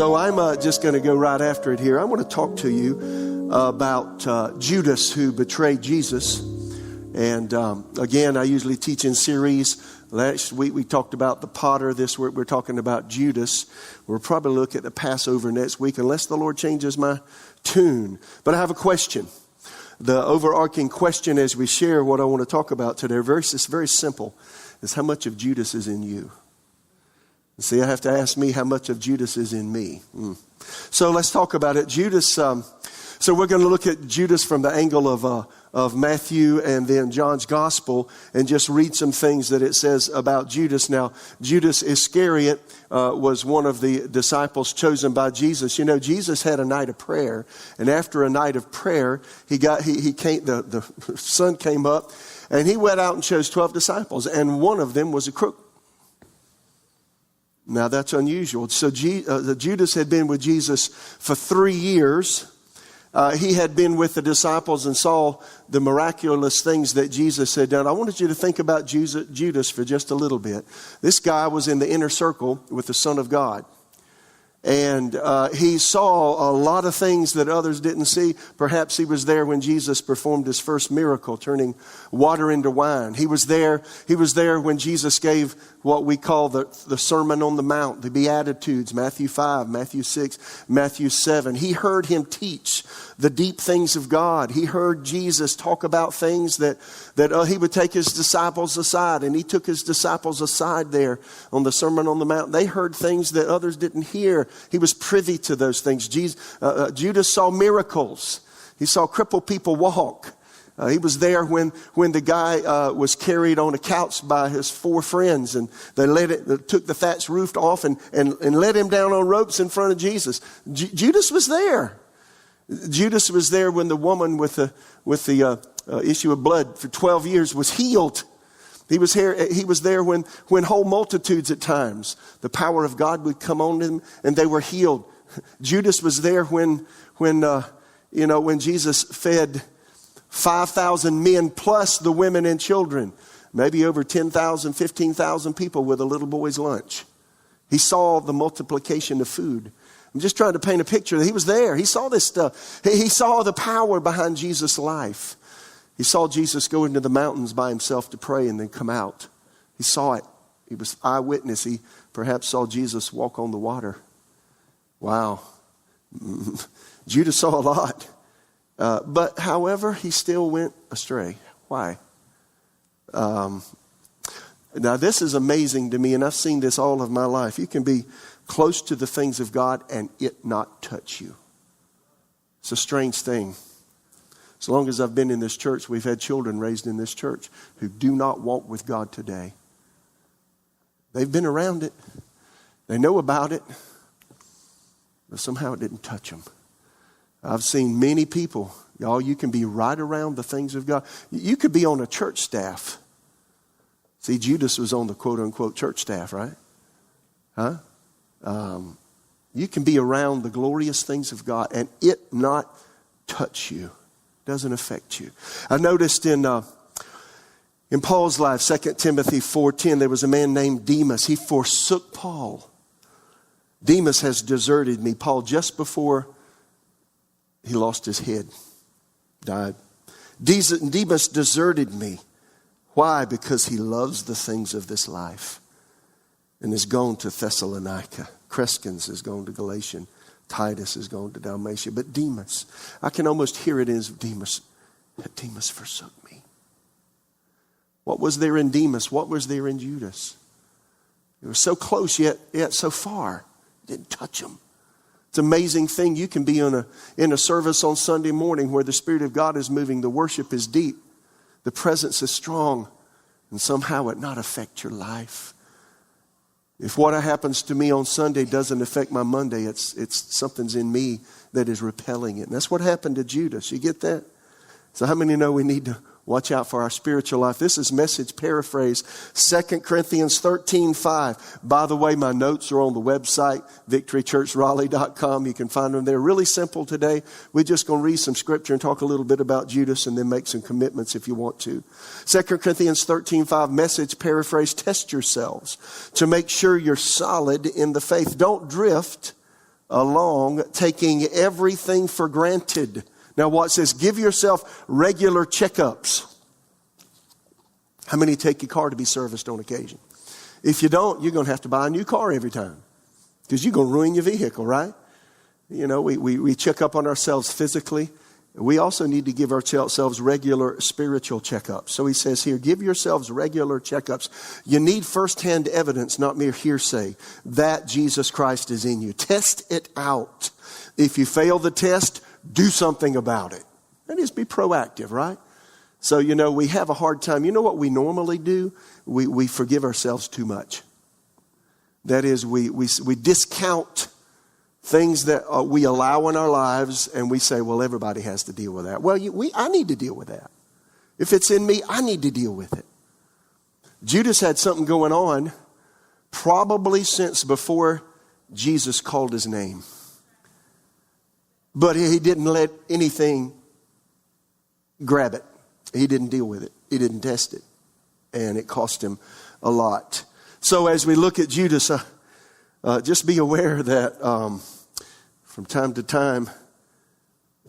So I'm just going to go right after it here. I want to talk to you about Judas, who betrayed Jesus. And again, I usually teach in series. Last week we talked about the potter. This week we're talking about Judas. We'll probably look at the Passover next week unless the Lord changes my tune. But I have a question. The overarching question as we share what I want to talk about today, it's very simple, is how much of Judas is in you? See, I have to ask me how much of Judas is in me. So let's talk about it. Judas, so we're going to look at Judas from the angle of Matthew and then John's gospel and just read some things that it says about Judas. Now, Judas Iscariot was one of the disciples chosen by Jesus. You know, Jesus had a night of prayer, and after a night of prayer, the sun came up, and he went out and chose 12 disciples, and one of them was a crook. Now, that's unusual. So Judas had been with Jesus for 3 years. He had been with the disciples and saw the miraculous things that Jesus had done. I wanted you to think about Judas for just a little bit. This guy was in the inner circle with the Son of God. And he saw a lot of things that others didn't see. Perhaps he was there when Jesus performed his first miracle, turning water into wine. He was there when Jesus gave what we call the Sermon on the Mount, the Beatitudes, Matthew 5, Matthew 6, Matthew 7. He heard him teach the deep things of God. He heard Jesus talk about things that he would take his disciples aside, and he took his disciples aside there on the Sermon on the Mount. They heard things that others didn't hear. He was privy to those things. Judas saw miracles. He saw crippled people walk. He was there when the guy was carried on a couch by his 4 friends, and they took the thatched roof off and let him down on ropes in front of Jesus. Judas was there. Judas was there when the woman with the issue of blood for 12 years was healed. He was there when whole multitudes at times, the power of God would come on them and they were healed. Judas was there when Jesus fed 5,000 men plus the women and children, maybe over 10,000, 15,000 people with a little boy's lunch. He saw the multiplication of food. I'm just trying to paint a picture. He was there. He saw this stuff. He saw the power behind Jesus' life. He saw Jesus go into the mountains by himself to pray and then come out. He saw it. He was eyewitness. He perhaps saw Jesus walk on the water. Wow. Judas saw a lot. But however, he still went astray. Why? Now this is amazing to me, and I've seen this all of my life. You can be close to the things of God and it not touch you. It's a strange thing. As long as I've been in this church, we've had children raised in this church who do not walk with God today. They've been around it. They know about it. But somehow it didn't touch them. I've seen many people, y'all, you can be right around the things of God. You could be on a church staff. See, Judas was on the quote-unquote church staff, right? Huh? You can be around the glorious things of God and it not touch you. Doesn't affect you. I noticed in Paul's life, 2 Timothy 4:10, there was a man named Demas. He forsook Paul. Demas has deserted me. Paul, just before he lost his head, died. Demas deserted me. Why? Because he loves the things of this life and is gone to Thessalonica. Crescens is gone to Galatia. Titus is gone to Dalmatia. But Demas, I can almost hear it as Demas. Demas forsook me. What was there in Demas? What was there in Judas? It was so close yet so far. It didn't touch them. It's an amazing thing. You can be in a service on Sunday morning where the Spirit of God is moving. The worship is deep. The presence is strong. And somehow it not affect your life. If what happens to me on Sunday doesn't affect my Monday, it's something's in me that is repelling it. And that's what happened to Judas. You get that? So how many know we need to watch out for our spiritual life? This is Message paraphrase, 2 Corinthians 13:5. By the way, my notes are on the website, victorychurchraleigh.com. You can find them there. Really simple today. We're just going to read some scripture and talk a little bit about Judas and then make some commitments if you want to. 2 Corinthians 13:5, Message paraphrase, test yourselves to make sure you're solid in the faith. Don't drift along, taking everything for granted. Now what says, give yourself regular checkups. How many take your car to be serviced on occasion? If you don't, you're going to have to buy a new car every time because you're going to ruin your vehicle, right? You know, we check up on ourselves physically. We also need to give ourselves regular spiritual checkups. So he says here, give yourselves regular checkups. You need firsthand evidence, not mere hearsay, that Jesus Christ is in you. Test it out. If you fail the test, do something about it. That is, be proactive, right? So, you know, we have a hard time. You know what we normally do? We forgive ourselves too much. That is, we discount things that we allow in our lives, and we say, well, everybody has to deal with that. Well, I need to deal with that. If it's in me, I need to deal with it. Judas had something going on probably since before Jesus called his name. But he didn't let anything grab it. He didn't deal with it. He didn't test it. And it cost him a lot. So as we look at Judas, just be aware that from time to time,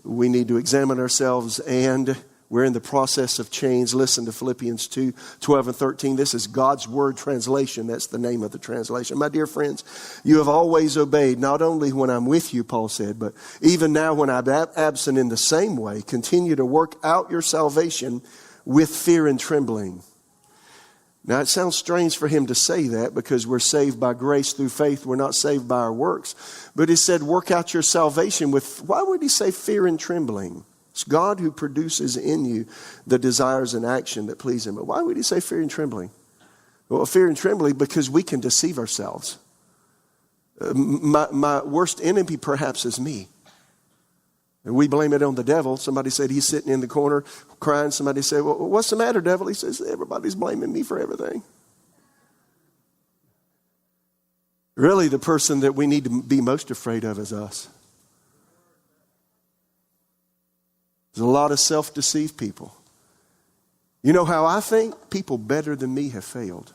we need to examine ourselves, and we're in the process of change. Listen to Philippians 2:12 and 13. This is God's Word translation. That's the name of the translation. My dear friends, you have always obeyed, not only when I'm with you, Paul said, but even now when I'm absent in the same way. Continue to work out your salvation with fear and trembling. Now, it sounds strange for him to say that because we're saved by grace through faith. We're not saved by our works. But he said, work out your salvation with, why would he say fear and trembling? It's God who produces in you the desires and action that please him. But why would he say fear and trembling? Well, fear and trembling because we can deceive ourselves. My worst enemy perhaps is me. And we blame it on the devil. Somebody said he's sitting in the corner crying. Somebody said, well, what's the matter, devil? He says, everybody's blaming me for everything. Really, the person that we need to be most afraid of is us. There's a lot of self-deceived people. You know how I think? People better than me have failed.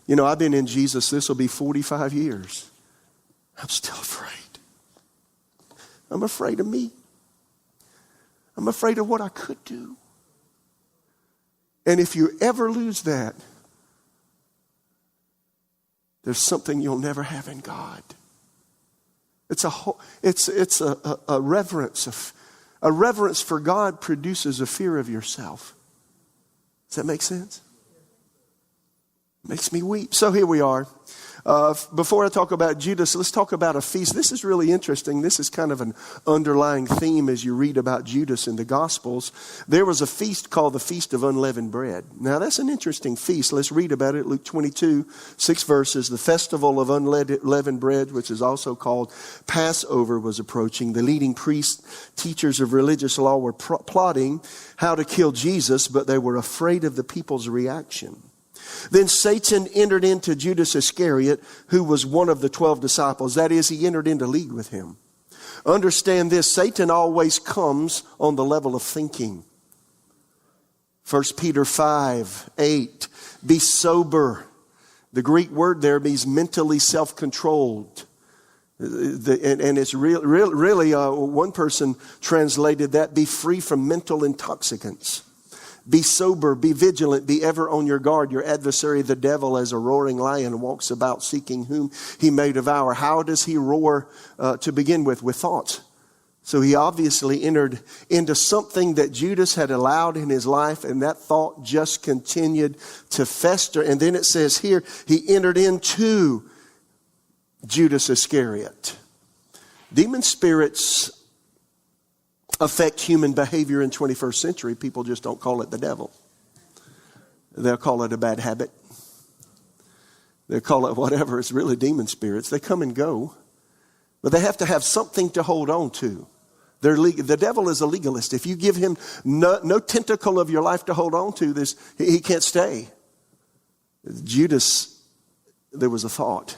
You know, I've been in Jesus. This will be 45 years. I'm still afraid. I'm afraid of me. I'm afraid of what I could do. And if you ever lose that, there's something you'll never have in God. It's a reverence. A reverence for God produces a fear of yourself. Does that make sense? It makes me weep. So here we are. Before I talk about Judas, let's talk about a feast. This is really interesting. This is kind of an underlying theme as you read about Judas in the Gospels. There was a feast called the Feast of Unleavened Bread. Now, that's an interesting feast. Let's read about it. Luke 22, 6 verses. The festival of unleavened bread, which is also called Passover, was approaching. The leading priests, teachers of religious law, were plotting how to kill Jesus, but they were afraid of the people's reaction. Then Satan entered into Judas Iscariot, who was one of the 12 disciples. That is, he entered into league with him. Understand this, Satan always comes on the level of thinking. 1 Peter 5:8, be sober. The Greek word there means mentally self-controlled. And it's really one person translated that, be free from mental intoxicants. Be sober, be vigilant, be ever on your guard. Your adversary, the devil, as a roaring lion, walks about seeking whom he may devour. How does he roar to begin with? With thoughts. So he obviously entered into something that Judas had allowed in his life, and that thought just continued to fester. And then it says here, he entered into Judas Iscariot. Demon spirits affect human behavior in 21st century. People just don't call it the devil. They'll call it a bad habit. They'll call it whatever. It's really demon spirits. They come and go. But they have to have something to hold on to. The devil is a legalist. If you give him no tentacle of your life to hold on to, he can't stay. Judas, there was a thought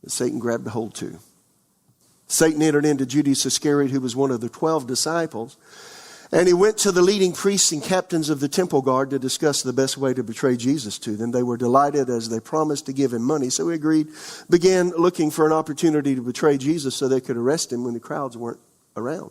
that Satan grabbed a hold to. Satan entered into Judas Iscariot, who was one of the 12 disciples. And he went to the leading priests and captains of the temple guard to discuss the best way to betray Jesus to them. They were delighted as they promised to give him money. So he began looking for an opportunity to betray Jesus so they could arrest him when the crowds weren't around.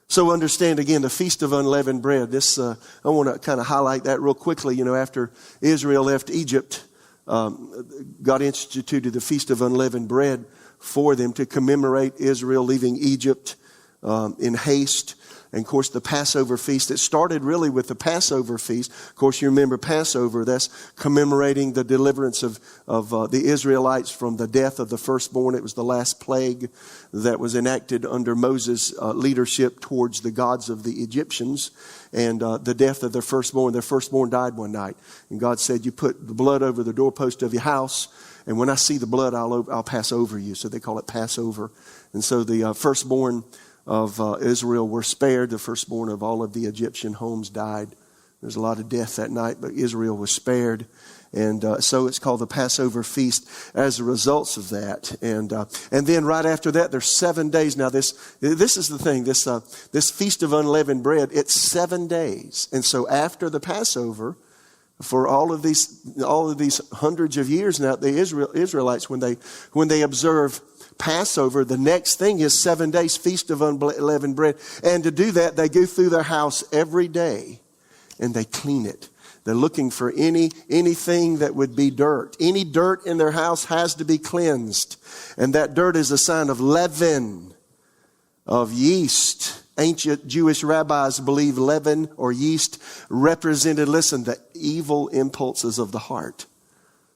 So understand again, the Feast of Unleavened Bread. I want to kind of highlight that real quickly. After Israel left Egypt, God instituted the Feast of Unleavened Bread for them to commemorate Israel leaving Egypt in haste. And of course, the Passover feast, it started really with the Passover feast. Of course, you remember Passover, that's commemorating the deliverance of the Israelites from the death of the firstborn. It was the last plague that was enacted under Moses' leadership towards the gods of the Egyptians. And the death of their firstborn died one night. And God said, you put the blood over the doorpost of your house, and when I see the blood, I'll pass over you. So they call it Passover. And so the firstborn of Israel were spared. The firstborn of all of the Egyptian homes died. There's a lot of death that night, but Israel was spared. And so it's called the Passover feast as a result of that. And then right after that, there's 7 days. Now this is the thing, this Feast of Unleavened Bread, it's 7 days. And so after the Passover, for all of these hundreds of years now, the Israelites, when they observe Passover, the next thing is 7 days, Feast of Unleavened Bread. And to do that, they go through their house every day and they clean it. They're looking for anything that would be dirt. Any dirt in their house has to be cleansed. And that dirt is a sign of leaven, of yeast. Ancient Jewish rabbis believe leaven or yeast represented, the evil impulses of the heart.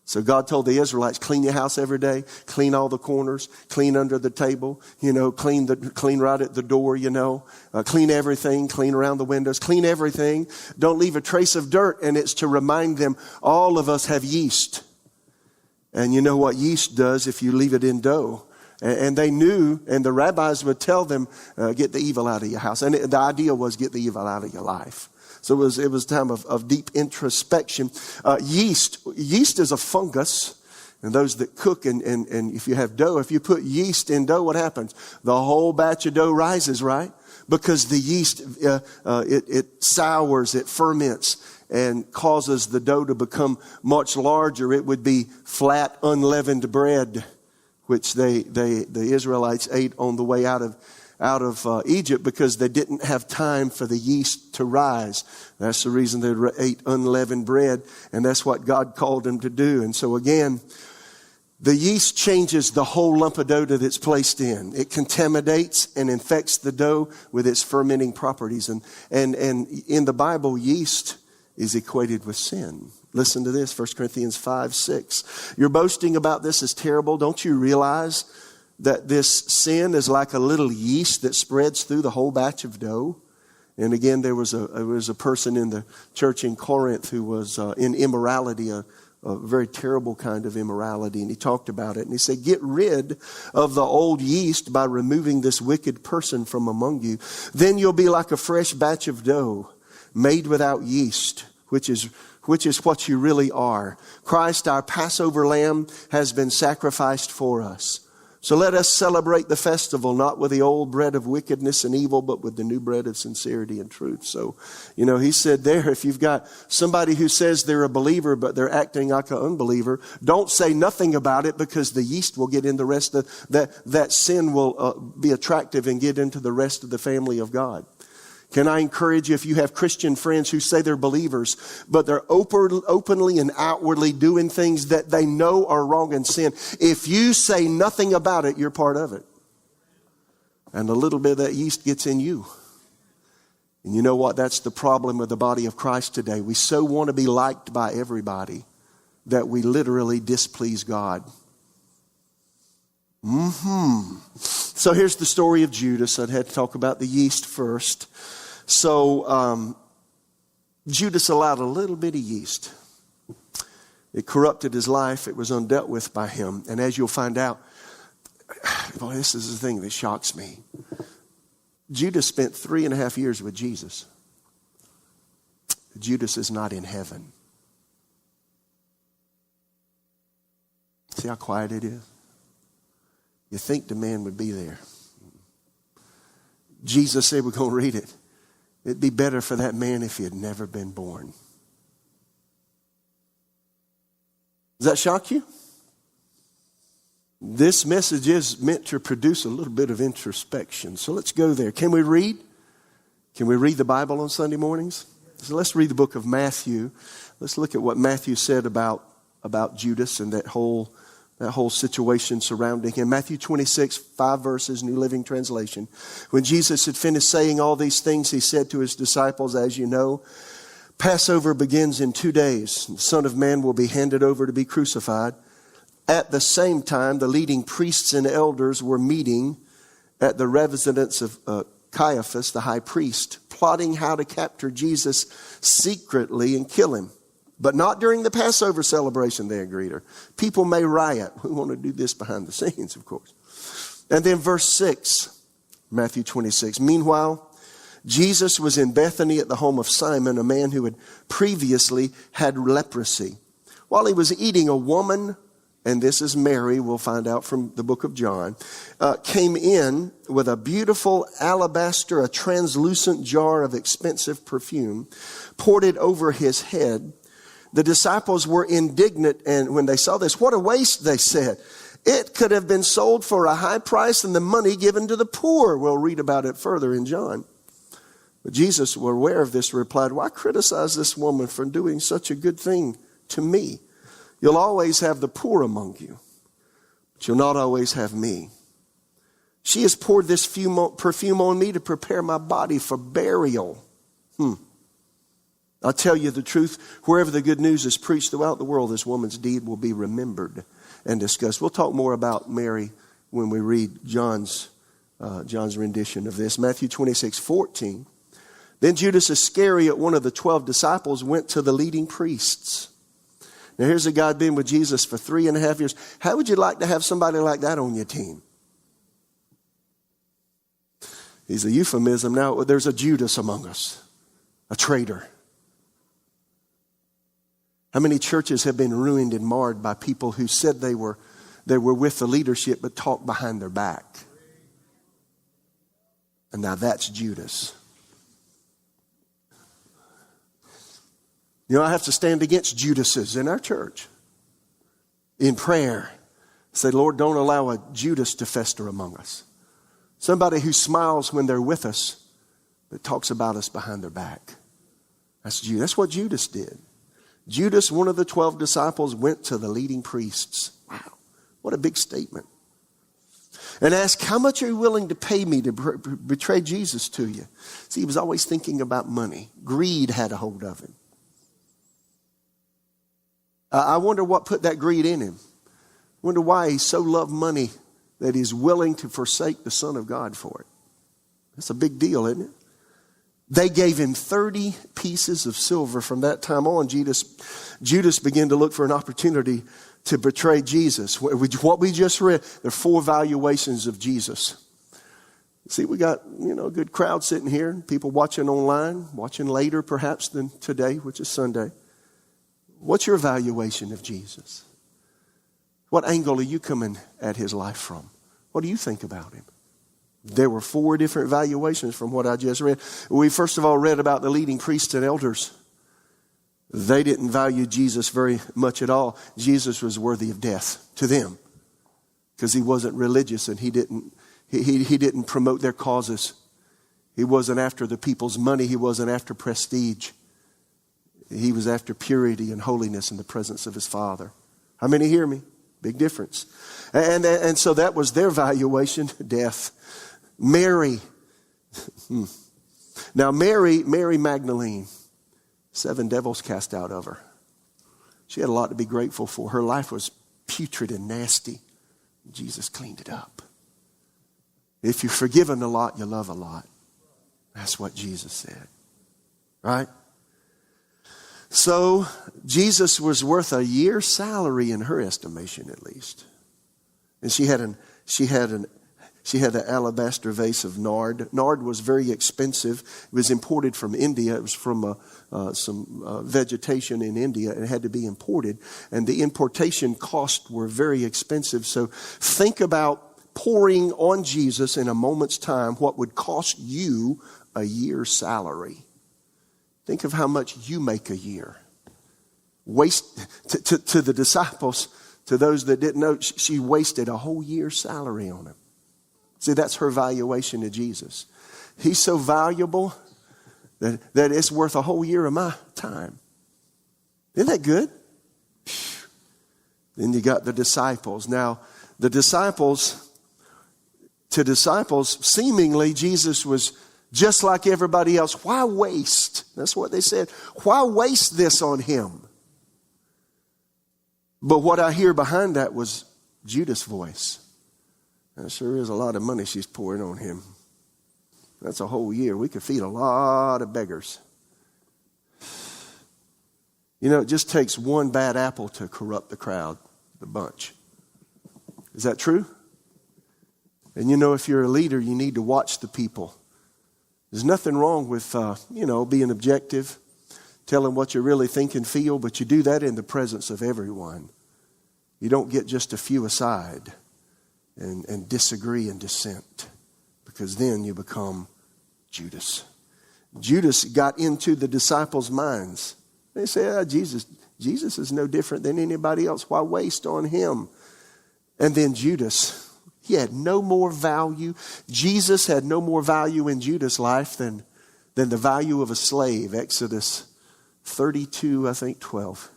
So God told the Israelites, clean your house every day, clean all the corners, clean under the table, clean right at the door, clean everything, clean around the windows, clean everything. Don't leave a trace of dirt. And it's to remind them, all of us have yeast. And you know what yeast does if you leave it in dough. And they knew, and the rabbis would tell them, get the evil out of your house. And the idea was get the evil out of your life. So it was a time of deep introspection. Yeast is a fungus. And those that cook and if you have dough, if you put yeast in dough, what happens? The whole batch of dough rises, right? Because the yeast, it sours, it ferments and causes the dough to become much larger. It would be flat, unleavened bread, which the Israelites ate on the way out of Egypt because they didn't have time for the yeast to rise. That's the reason they ate unleavened bread, and that's what God called them to do. And so again, the yeast changes the whole lump of dough that it's placed in. It contaminates and infects the dough with its fermenting properties. And in the Bible, yeast is equated with sin. Listen to this, 1 Corinthians 5:6. Your boasting about this is terrible. Don't you realize that this sin is like a little yeast that spreads through the whole batch of dough? And again, there was a person in the church in Corinth who was in immorality, a very terrible kind of immorality. And he talked about it. And he said, get rid of the old yeast by removing this wicked person from among you. Then you'll be like a fresh batch of dough made without yeast, which is what you really are. Christ, our Passover lamb, has been sacrificed for us. So let us celebrate the festival, not with the old bread of wickedness and evil, but with the new bread of sincerity and truth. So, he said there, if you've got somebody who says they're a believer, but they're acting like an unbeliever, don't say nothing about it, because the yeast will get in the rest of that sin will be attractive and get into the rest of the family of God. Can I encourage you, if you have Christian friends who say they're believers, but they're openly and outwardly doing things that they know are wrong and sin, if you say nothing about it, you're part of it. And a little bit of that yeast gets in you. And you know what? That's the problem with the body of Christ today. We so want to be liked by everybody that we literally displease God. So here's the story of Judas. I'd had to talk about the yeast first. So Judas allowed a little bit of yeast. It corrupted his life. It was undealt with by him. And as you'll find out, boy, this is the thing that shocks me. Judas spent 3.5 years with Jesus. Judas is not in heaven. See how quiet it is? You think the man would be there. Jesus said, we're going to read it. It'd be better for that man if he had never been born. Does that shock you? This message is meant to produce a little bit of introspection. So let's go there. Can we read? Can we read the Bible on Sunday mornings? So let's read the book of Matthew. Let's look at what Matthew said about Judas and that whole situation surrounding him. Matthew 26, 5 verses, New Living Translation. When Jesus had finished saying all these things, he said to his disciples, as you know, Passover begins in 2 days. The Son of Man will be handed over to be crucified. At the same time, the leading priests and elders were meeting at the residence of Caiaphas, the high priest, plotting how to capture Jesus secretly and kill him. But not during the Passover celebration, they agreed. Or people may riot. We want to do this behind the scenes, of course. And then verse 6, Matthew 26. Meanwhile, Jesus was in Bethany at the home of Simon, a man who had previously had leprosy. While he was eating, a woman, and this is Mary, we'll find out from the book of John, came in with a beautiful alabaster, a translucent jar of expensive perfume, poured it over his head. The disciples were indignant, and when they saw this, what a waste, they said. It could have been sold for a high price and the money given to the poor. We'll read about it further in John. But Jesus, aware of this, replied, why criticize this woman for doing such a good thing to me? You'll always have the poor among you, but you'll not always have me. She has poured this perfume on me to prepare my body for burial. I'll tell you the truth, wherever the good news is preached throughout the world, this woman's deed will be remembered and discussed. We'll talk more about Mary when we read John's rendition of this. Matthew 26, 14. Then Judas Iscariot, one of the 12 disciples, went to the leading priests. Now here's a guy who'd been with Jesus for 3.5 years. How would you like to have somebody like that on your team? He's a euphemism. Now there's a Judas among us, a traitor. How many churches have been ruined and marred by people who said they were with the leadership but talked behind their back? And now that's Judas. You know, I have to stand against Judases in our church in prayer. Say, Lord, don't allow a Judas to fester among us. Somebody who smiles when they're with us, but talks about us behind their back. That's Judas. That's what Judas did. Judas, one of the 12 disciples, went to the leading priests. Wow, what a big statement. And asked, how much are you willing to pay me to betray Jesus to you? See, he was always thinking about money. Greed had a hold of him. I wonder what put that greed in him. I wonder why he so loved money that he's willing to forsake the Son of God for it. That's a big deal, isn't it? They gave him 30 pieces of silver. From that time on, Judas began to look for an opportunity to betray Jesus. What we just read, there are 4 valuations of Jesus. See, we got, a good crowd sitting here, people watching online, watching later perhaps than today, which is Sunday. What's your valuation of Jesus? What angle are you coming at his life from? What do you think about him? There were 4 different valuations from what I just read. We first of all read about the leading priests and elders. They didn't value Jesus very much at all. Jesus was worthy of death to them because he wasn't religious and he didn't promote their causes. He wasn't after the people's money. He wasn't after prestige. He was after purity and holiness in the presence of his Father. How many hear me? Big difference. And so that was their valuation, death. Mary. Now Mary Magdalene, 7 devils cast out of her. She had a lot to be grateful for. Her life was putrid and nasty. Jesus cleaned it up. If you're forgiven a lot, you love a lot. That's what Jesus said. Right? So Jesus was worth a year's salary in her estimation, at least. And she had an alabaster vase of nard. Nard was very expensive. It was imported from India. It was from some vegetation in India. It had to be imported. And the importation costs were very expensive. So think about pouring on Jesus in a moment's time what would cost you a year's salary. Think of how much you make a year. To the disciples, to those that didn't know, she wasted a whole year's salary on him. See, that's her valuation of Jesus. He's so valuable that it's worth a whole year of my time. Isn't that good? Then you got the disciples. Now, to disciples, seemingly Jesus was just like everybody else. Why waste? That's what they said. Why waste this on him? But what I hear behind that was Judas' voice. That sure is a lot of money she's pouring on him. That's a whole year. We could feed a lot of beggars. You know, it just takes one bad apple to corrupt the crowd, the bunch. Is that true? And you know, if you're a leader, you need to watch the people. There's nothing wrong with, being objective, telling what you really think and feel, but you do that in the presence of everyone. You don't get just a few aside and disagree and dissent, because then you become Judas. Judas got into the disciples' minds. They say, Jesus is no different than anybody else. Why waste on him? And then Judas, he had no more value. Jesus had no more value in Judas' life than the value of a slave. Exodus 32, 12.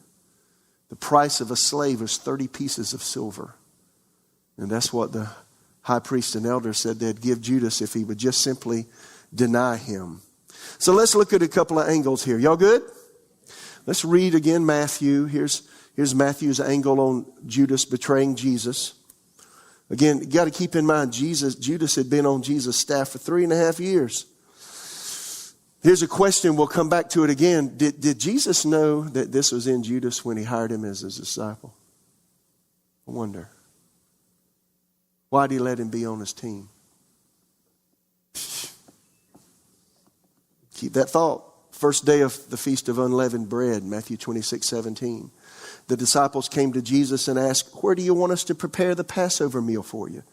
The price of a slave was 30 pieces of silver. And that's what the high priest and elders said they'd give Judas if he would just simply deny him. So let's look at a couple of angles here. Y'all good? Let's read again Matthew. Here's Matthew's angle on Judas betraying Jesus. Again, you got to keep in mind, Judas had been on Jesus' staff for 3.5 years. Here's a question. We'll come back to it again. Did Jesus know that this was in Judas when he hired him as his disciple? I wonder. Why did he let him be on his team? Keep that thought. First day of the Feast of Unleavened Bread, Matthew 26:17. The disciples came to Jesus and asked, "Where do you want us to prepare the Passover meal for you?"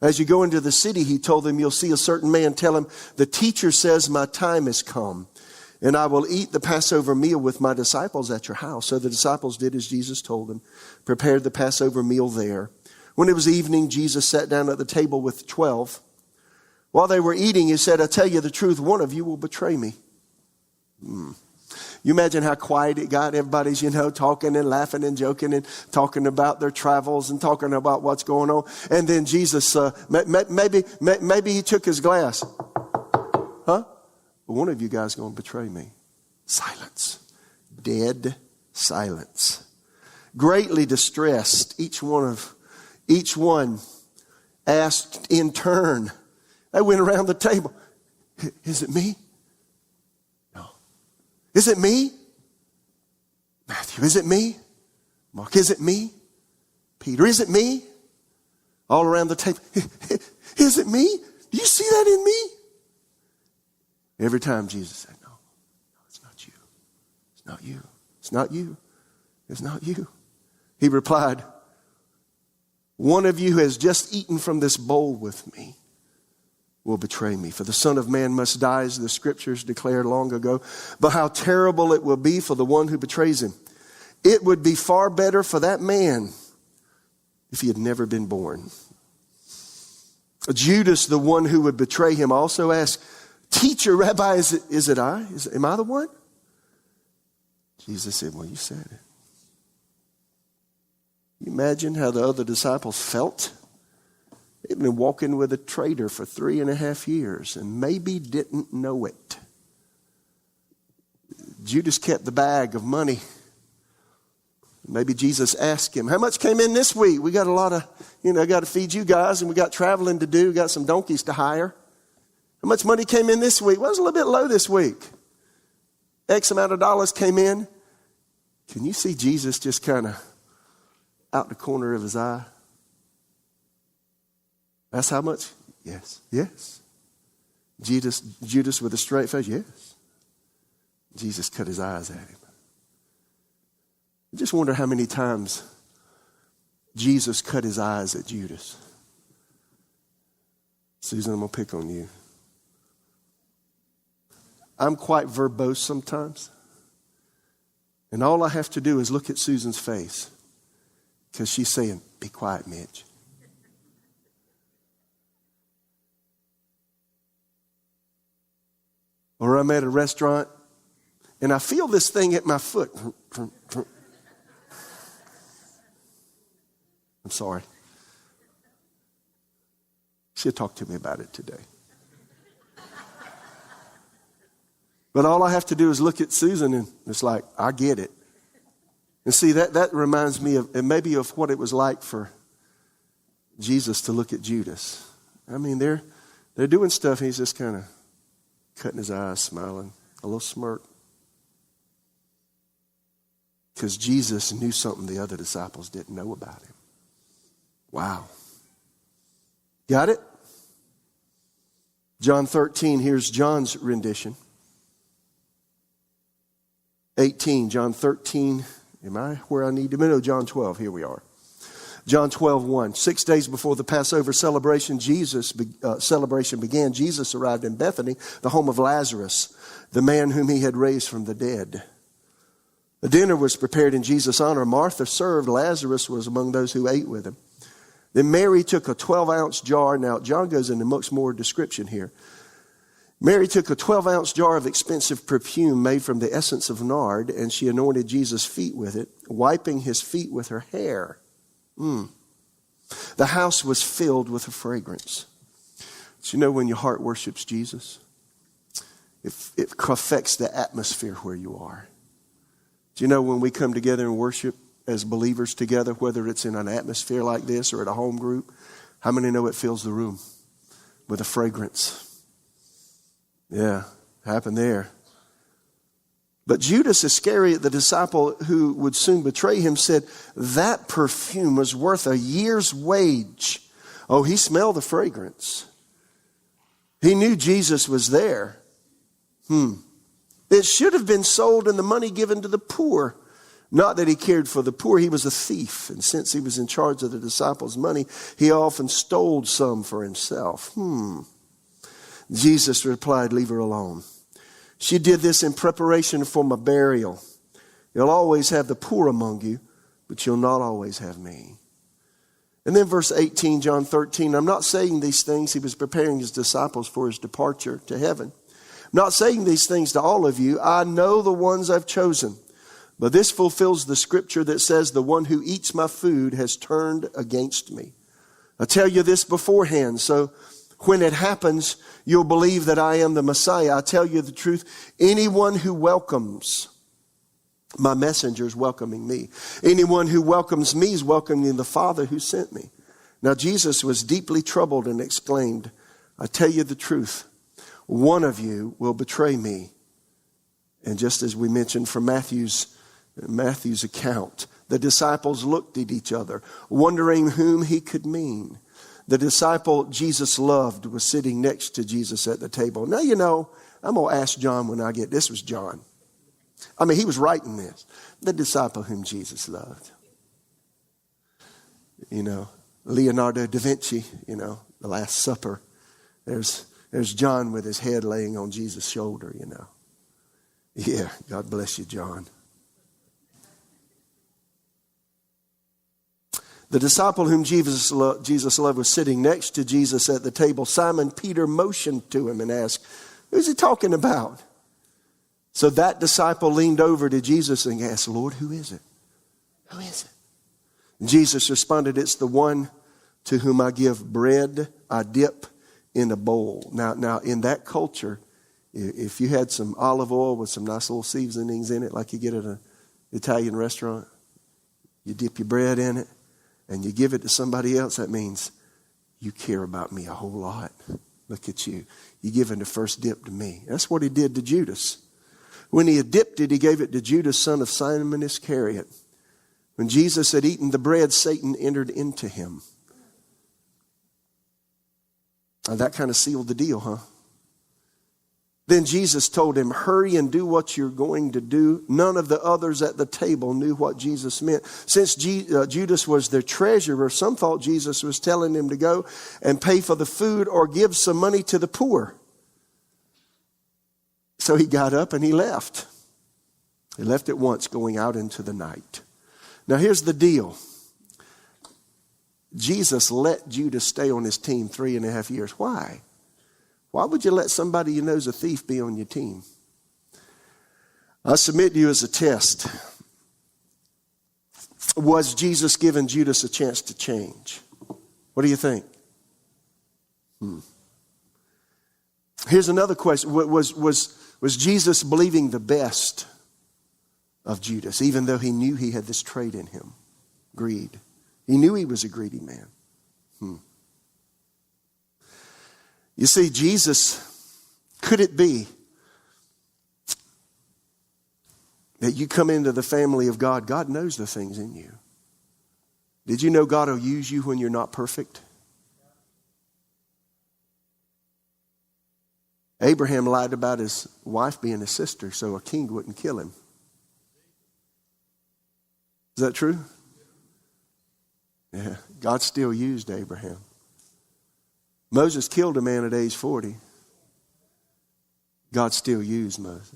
As you go into the city, he told them, you'll see a certain man. Tell him, the teacher says, my time has come, and I will eat the Passover meal with my disciples at your house. So the disciples did as Jesus told them, prepared the Passover meal there. When it was evening, Jesus sat down at the table with 12. While they were eating, he said, I tell you the truth, one of you will betray me. You imagine how quiet it got. Everybody's, talking and laughing and joking and talking about their travels and talking about what's going on. And then Jesus, maybe he took his glass. Huh? One of you guys is going to betray me. Silence. Dead silence. Greatly distressed, each one asked in turn. They went around the table. Is it me? No. Is it me? Matthew, is it me? Mark, is it me? Peter, is it me? All around the table. Is it me? Do you see that in me? Every time Jesus said, no, it's not you. It's not you. It's not you. It's not you. He replied, one of you who has just eaten from this bowl with me will betray me. For the Son of Man must die, as the scriptures declared long ago. But how terrible it will be for the one who betrays him. It would be far better for that man if he had never been born. Judas, the one who would betray him, also asked, Teacher, Rabbi, is it I? Am I the one? Jesus said, well, you said it. You imagine how the other disciples felt? They'd been walking with a traitor for 3.5 years and maybe didn't know it. Judas kept the bag of money. Maybe Jesus asked him, how much came in this week? We got a lot of, got to feed you guys, and we got traveling to do. We got some donkeys to hire. How much money came in this week? Well, it was a little bit low this week. X amount of dollars came in. Can you see Jesus just kind of out the corner of his eye? That's how much? Yes. Yes. Judas with a straight face? Yes. Jesus cut his eyes at him. I just wonder how many times Jesus cut his eyes at Judas. Susan, I'm going to pick on you. I'm quite verbose sometimes. And all I have to do is look at Susan's face. Because she's saying, be quiet, Mitch. Or I'm at a restaurant and I feel this thing at my foot. I'm sorry. She'll talk to me about it today. But all I have to do is look at Susan and it's like, I get it. And see, that reminds me of maybe of what it was like for Jesus to look at Judas. I mean, they're doing stuff and he's just kind of cutting his eyes, smiling, a little smirk. Because Jesus knew something the other disciples didn't know about him. Wow. Got it? John 13, here's John's rendition. 18, John 13. Am I where I need to be? No, John 12. Here we are. John 12:1. 6 days before the Passover celebration began, Jesus arrived in Bethany, the home of Lazarus, the man whom he had raised from the dead. The dinner was prepared in Jesus' honor. Martha served. Lazarus was among those who ate with him. Then Mary took a 12-ounce jar. Now, John goes into much more description here. Mary took a 12-ounce jar of expensive perfume made from the essence of nard, and she anointed Jesus' feet with it, wiping his feet with her hair. The house was filled with a fragrance. Do you know when your heart worships Jesus, it affects the atmosphere where you are? Do you know when we come together and worship as believers together, whether it's in an atmosphere like this or at a home group, how many know it fills the room with a fragrance? Yeah, happened there. But Judas Iscariot, the disciple who would soon betray him, said that perfume was worth a year's wage. Oh, he smelled the fragrance. He knew Jesus was there. It should have been sold and the money given to the poor. Not that he cared for the poor, he was a thief. And since he was in charge of the disciples' money, he often stole some for himself. Jesus replied, leave her alone. She did this in preparation for my burial. You'll always have the poor among you, but you'll not always have me. And then verse 18, John 13, I'm not saying these things. He was preparing his disciples for his departure to heaven. I'm not saying these things to all of you. I know the ones I've chosen. But this fulfills the scripture that says the one who eats my food has turned against me. I tell you this beforehand, so when it happens, you'll believe that I am the Messiah. I tell you the truth. Anyone who welcomes my messenger is welcoming me. Anyone who welcomes me is welcoming the Father who sent me. Now Jesus was deeply troubled and exclaimed, I tell you the truth. One of you will betray me. And just as we mentioned from Matthew's account, the disciples looked at each other, wondering whom he could mean. The disciple Jesus loved was sitting next to Jesus at the table. Now, you know, I'm going to ask John when I get, this was John. I mean, he was writing this. The disciple whom Jesus loved. You know, Leonardo da Vinci, you know, the Last Supper. There's John with his head laying on Jesus' shoulder, you know. Yeah, God bless you, John. The disciple whom Jesus loved was sitting next to Jesus at the table. Simon Peter motioned to him and asked, who's he talking about? So that disciple leaned over to Jesus and asked, Lord, who is it? Who is it? And Jesus responded, it's the one to whom I give bread I dip in a bowl. Now in that culture, if you had some olive oil with some nice little seasonings in it, like you get at an Italian restaurant, you dip your bread in it, and you give it to somebody else, that means you care about me a whole lot. Look at you. You're giving the first dip to me. That's what he did to Judas. When he had dipped it, he gave it to Judas, son of Simon Iscariot. When Jesus had eaten the bread, Satan entered into him. Now that kind of sealed the deal, huh? Then Jesus told him, hurry and do what you're going to do. None of the others at the table knew what Jesus meant. Since Judas was their treasurer, some thought Jesus was telling him to go and pay for the food or give some money to the poor. So he got up and he left. He left at once, going out into the night. Now here's the deal. Jesus let Judas stay on his team 3.5 years. Why? Why would you let somebody you know is a thief be on your team? I submit to you as a test. Was Jesus giving Judas a chance to change? What do you think? Here's another question. Was Jesus believing the best of Judas, even though he knew he had this trait in him? Greed. He knew he was a greedy man. You see, Jesus, could it be that you come into the family of God? God knows the things in you. Did you know God will use you when you're not perfect? Abraham lied about his wife being his sister so a king wouldn't kill him. Is that true? Yeah. God still used Abraham. Moses killed a man at age 40. God still used Moses.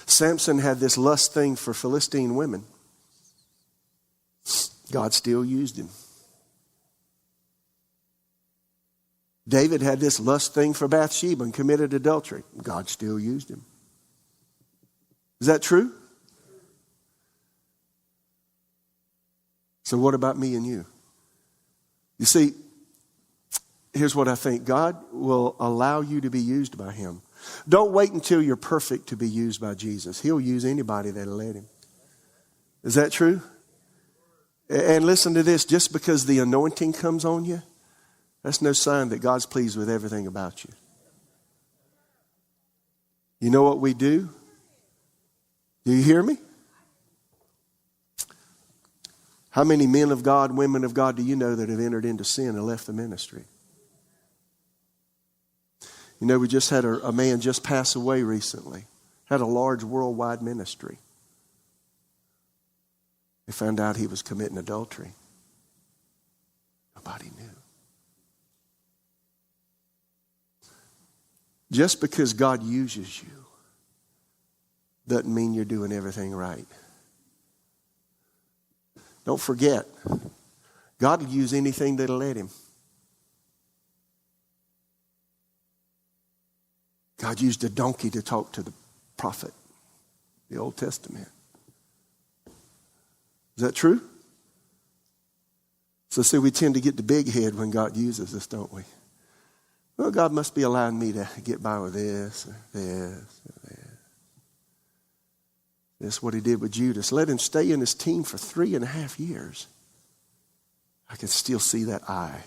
Samson had this lust thing for Philistine women. God still used him. David had this lust thing for Bathsheba and committed adultery. God still used him. Is that true? So what about me and you? You see, here's what I think. God will allow you to be used by him. Don't wait until you're perfect to be used by Jesus. He'll use anybody that'll let him. Is that true? And listen to this. Just because the anointing comes on you, that's no sign that God's pleased with everything about you. You know what we do? Do you hear me? How many men of God, women of God do you know that have entered into sin and left the ministry? You know, we just had a man just pass away recently. Had a large worldwide ministry. They found out he was committing adultery. Nobody knew. Just because God uses you doesn't mean you're doing everything right. Don't forget, God will use anything that'll let him. God used a donkey to talk to the prophet, the Old Testament. Is that true? So see, we tend to get the big head when God uses us, don't we? Well, God must be allowing me to get by with this, or this, or this. That's what he did with Judas. Let him stay in his team for 3.5 years. I could still see that eye.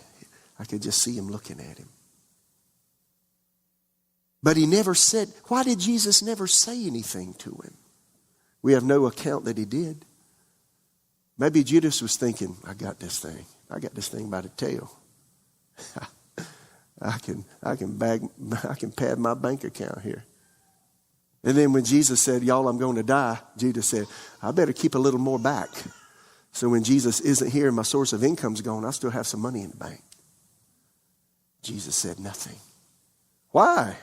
I could just see him looking at him. But he never said, why did Jesus never say anything to him? We have no account that he did. Maybe Judas was thinking, I got this thing. I got this thing by the tail. I can pad my bank account here. And then when Jesus said, y'all, I'm going to die, Judas said, I better keep a little more back. So when Jesus isn't here and my source of income's gone, I still have some money in the bank. Jesus said nothing. Why?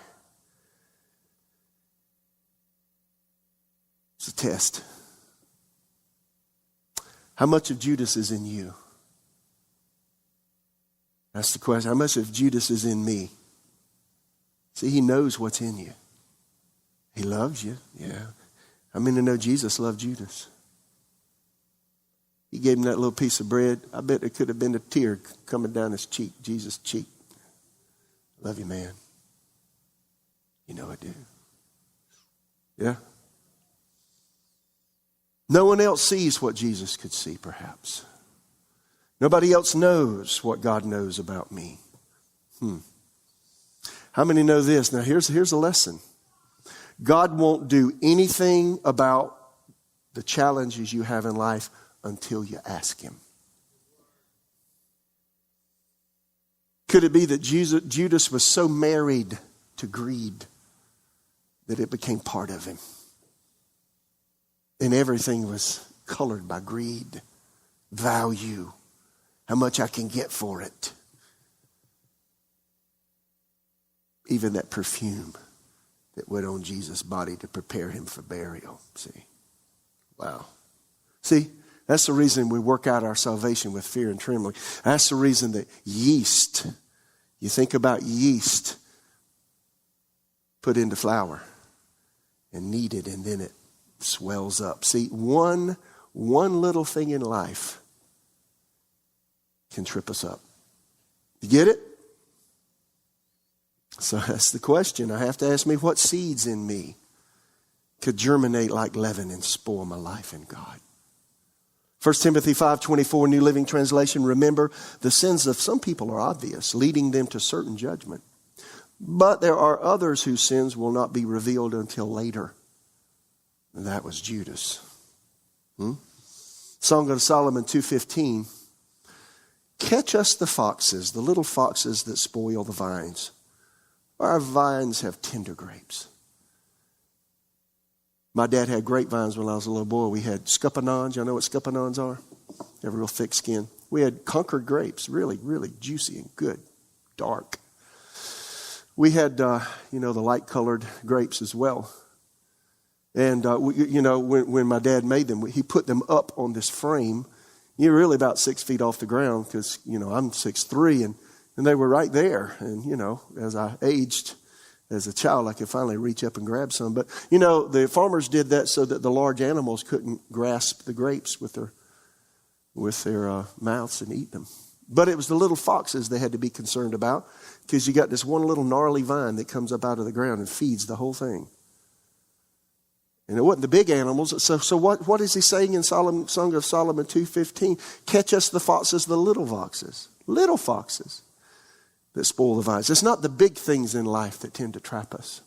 It's a test. How much of Judas is in you? That's the question. How much of Judas is in me? See, he knows what's in you. He loves you, yeah. I mean to know Jesus loved Judas. He gave him that little piece of bread. I bet it could have been a tear coming down his cheek, Jesus' cheek. Love you, man. You know I do. Yeah. No one else sees what Jesus could see, perhaps. Nobody else knows what God knows about me. How many know this? Now here's a lesson. God won't do anything about the challenges you have in life until you ask him. Could it be that Judas was so married to greed that it became part of him? And everything was colored by greed, value, how much I can get for it. even that perfume that went on Jesus' body to prepare him for burial. See? Wow. See, that's the reason we work out our salvation with fear and trembling. That's the reason that yeast, you think about yeast, put into flour and kneaded, and then it swells up. See, one little thing in life can trip us up. You get it? So that's the question. I have to ask me, what seeds in me could germinate like leaven and spoil my life in God? 1 Timothy 5:24, New Living Translation, remember, the sins of some people are obvious, leading them to certain judgment. But there are others whose sins will not be revealed until later. And that was Judas. Song of Solomon 2:15, catch us the foxes, the little foxes that spoil the vines. Our vines have tender grapes. My dad had grapevines when I was a little boy. We had scuppernons. Y'all know what scuppernons are? They have a real thick skin. We had Concord grapes, really, really juicy and good, dark. We had, the light-colored grapes as well. And, when my dad made them, he put them up on this frame. You're really about 6 feet off the ground because, I'm 6'3", and they were right there. And, as I aged as a child, I could finally reach up and grab some. But, the farmers did that so that the large animals couldn't grasp the grapes with their mouths and eat them. But it was the little foxes they had to be concerned about, because you got this one little gnarly vine that comes up out of the ground and feeds the whole thing. And it wasn't the big animals. So what is he saying in Song of Solomon 2:15? Catch us the foxes, the little foxes that spoil the vines. It's not the big things in life that tend to trap us.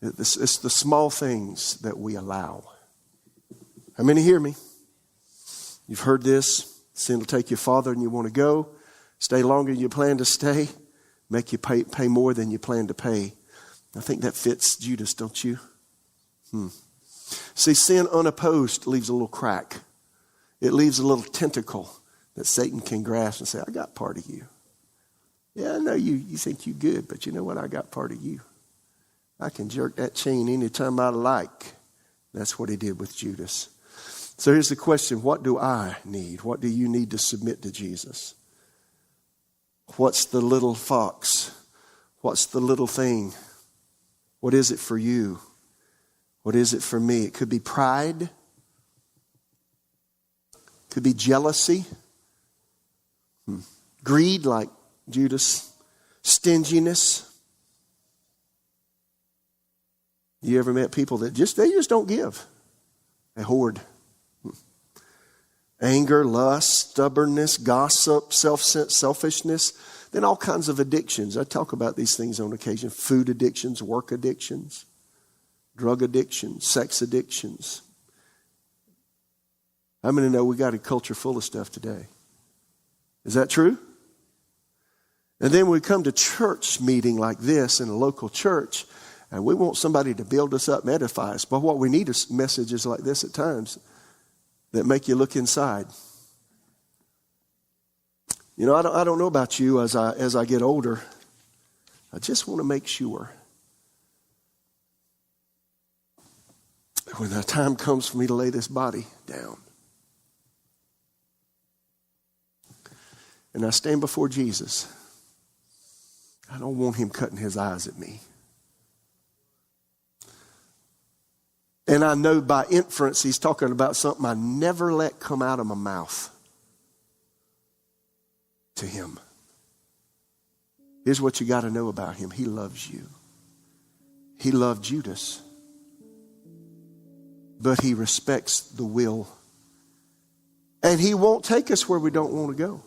It's the small things that we allow. How many hear me? You've heard this. Sin will take you farther than you want to go. Stay longer than you plan to stay. Make you pay more than you plan to pay. I think that fits Judas, don't you? See, sin unopposed leaves a little crack. It leaves a little tentacle that Satan can grasp and say, I got part of you. Yeah, I know you think you good, but you know what? I got part of you. I can jerk that chain anytime I like. That's what he did with Judas. So here's the question. What do I need? What do you need to submit to Jesus? What's the little fox? What's the little thing? What is it for you? What is it for me? It could be pride. It could be jealousy. Greed, like Judas. Stinginess. You ever met people that just don't give? They hoard. Anger, lust, stubbornness, gossip, selfishness, then all kinds of addictions. I talk about these things on occasion. Food addictions, work addictions, drug addictions, sex addictions. How many know we got a culture full of stuff today? Is that true? And then we come to church meeting like this in a local church, and we want somebody to build us up and edify us. But what we need is messages like this at times that make you look inside. I don't know about you as I get older. I just want to make sure when the time comes for me to lay this body down, and I stand before Jesus, I don't want him cutting his eyes at me. And I know by inference he's talking about something I never let come out of my mouth to him. Here's what you got to know about him. He loves you. He loved Judas. But he respects the will. And he won't take us where we don't want to go.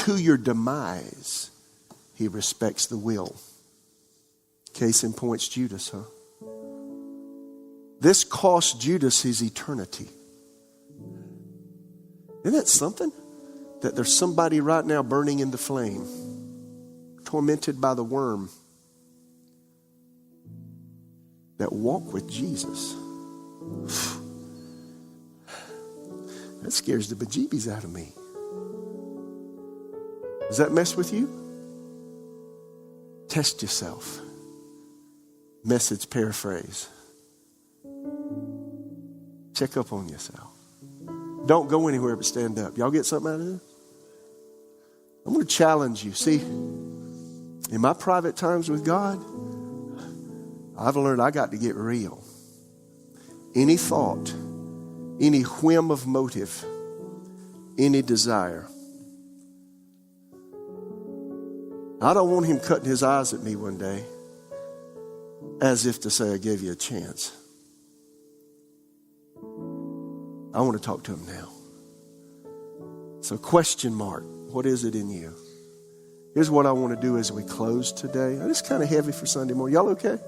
To your demise, he respects the will. Case in point's Judas, huh? This cost Judas his eternity. Isn't that something? That there's somebody right now burning in the flame, tormented by the worm, that walk with Jesus. That scares the bejeebies out of me. Does that mess with you? Test yourself. Message paraphrase. Check up on yourself. Don't go anywhere but stand up. Y'all get something out of this? I'm going to challenge you. See, in my private times with God, I've learned I got to get real. Any thought, any whim of motive, any desire. I don't want him cutting his eyes at me one day as if to say, I gave you a chance. I want to talk to him now. So question mark, what is it in you? Here's what I want to do as we close today. It's kind of heavy for Sunday morning. Y'all okay?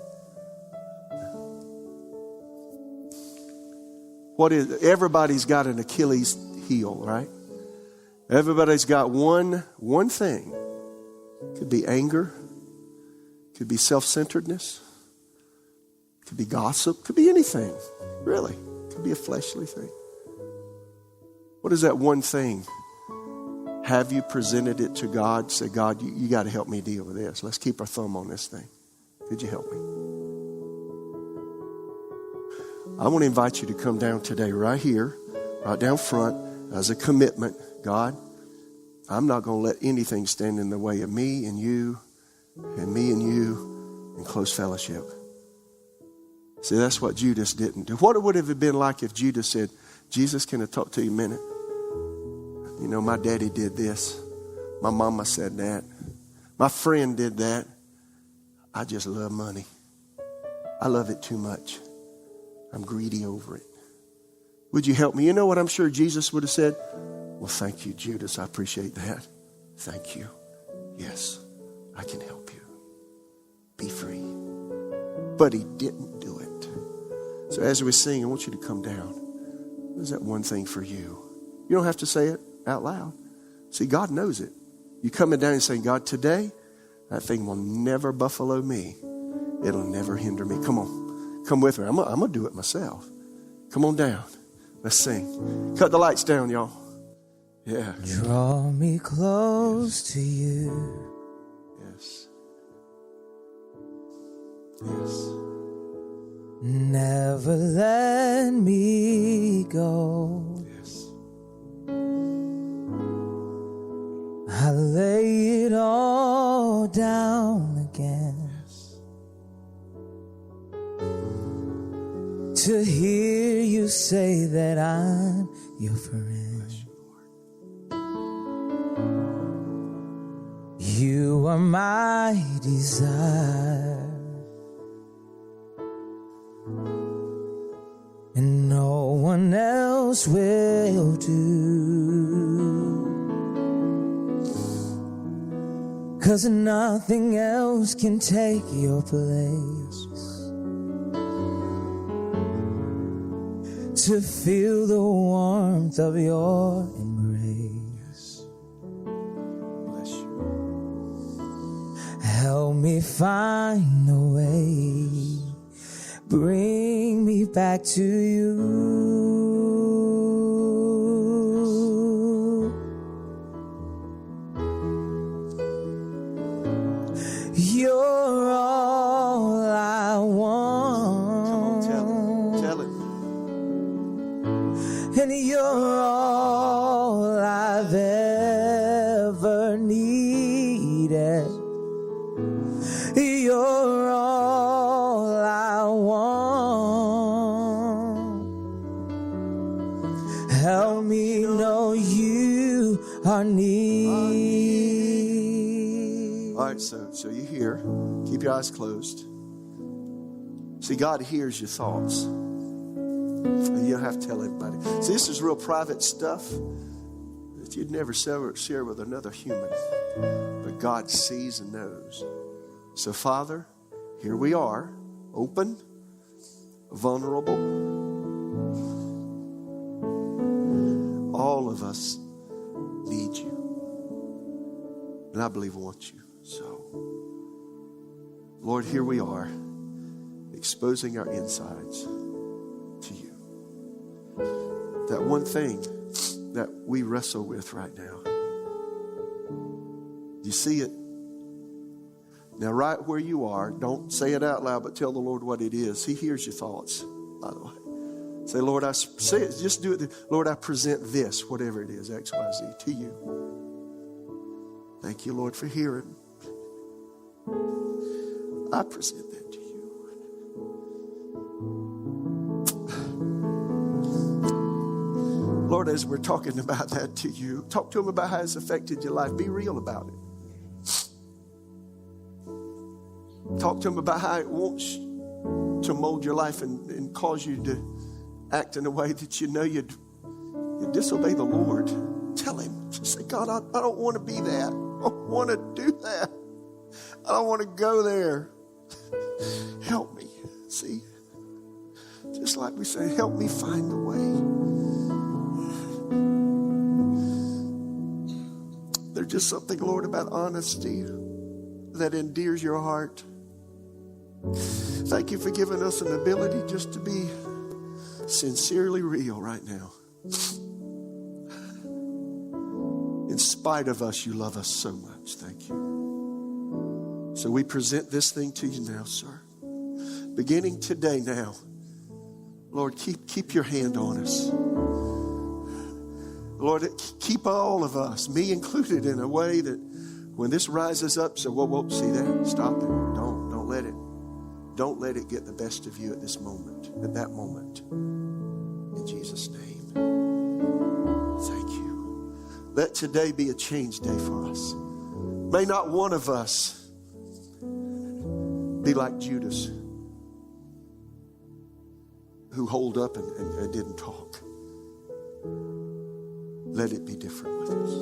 What is it? Everybody's got an Achilles heel, right? Everybody's got one thing. Could be anger. Could be self-centeredness. Could be gossip. Could be anything, really. Could be a fleshly thing. What is that one thing? Have you presented it to God? Say, God, you got to help me deal with this. Let's keep our thumb on this thing. Could you help me? I want to invite you to come down today right here, right down front as a commitment. God, I'm not going to let anything stand in the way of me and you in close fellowship. See, that's what Judas didn't do. What would it have been like if Judas said, Jesus, can I talk to you a minute? You know, my daddy did this. My mama said that. My friend did that. I just love money. I love it too much. I'm greedy over it. Would you help me? You know what I'm sure Jesus would have said? Well, thank you, Judas. I appreciate that. Thank you. Yes, I can help you. Be free. But he didn't do it. So as we sing, I want you to come down. What is that one thing for you? You don't have to say it out loud. See, God knows it. You coming down and saying, God, today, that thing will never buffalo me. It'll never hinder me. Come on. Come with me. I'm going to do it myself. Come on down. Let's sing. Cut the lights down, y'all. Yeah. Draw me close to you. Yes. Yes. Never let me go. Yes. I lay it all down again. Yes. To hear you say that I'm your friend. You are my desire, and no one else will do, 'cause nothing else can take your place. To feel the warmth of your embrace. Bless you. Help me find a way. Bring me back to you. You're all I want. Come on, tell him. And you're all I've ever needed. You're all I want. Help me know you are near. All right, so you hear. Keep your eyes closed. See, God hears your thoughts. You don't have to tell everybody. See, this is real private stuff that you'd never share with another human. But God sees and knows. So, Father, here we are, open, vulnerable. All of us need you. And I believe want you. So, Lord, here we are, exposing our insides to you. That one thing that we wrestle with right now. You see it? Now, right where you are, don't say it out loud, but tell the Lord what it is. He hears your thoughts, by the way. Say, Lord, say it, just do it. Lord, I present this, whatever it is, X, Y, Z, to you. Thank you, Lord, for hearing. I present that to you. Lord, as we're talking about that to you, talk to him about how it's affected your life. Be real about it. Talk to him about how it wants to mold your life and cause you to act in a way that you know you'd disobey the Lord. Tell him. Just say, God, I don't want to be that. I don't want to do that. I don't want to go there. Help me. See? Just like we say, help me find the way. There's just something, Lord, about honesty that endears your heart. Thank you for giving us an ability just to be sincerely real right now. In spite of us, you love us so much. Thank you. So we present this thing to you now, sir. Beginning today now, Lord, keep your hand on us. Lord, keep all of us, me included, in a way that when this rises up, so whoa, see that? Stop it. Don't let it. Don't let it get the best of you at this moment, at that moment. In Jesus' name. Thank you. Let today be a change day for us. May not one of us be like Judas, who holed up and didn't talk. Let it be different with us.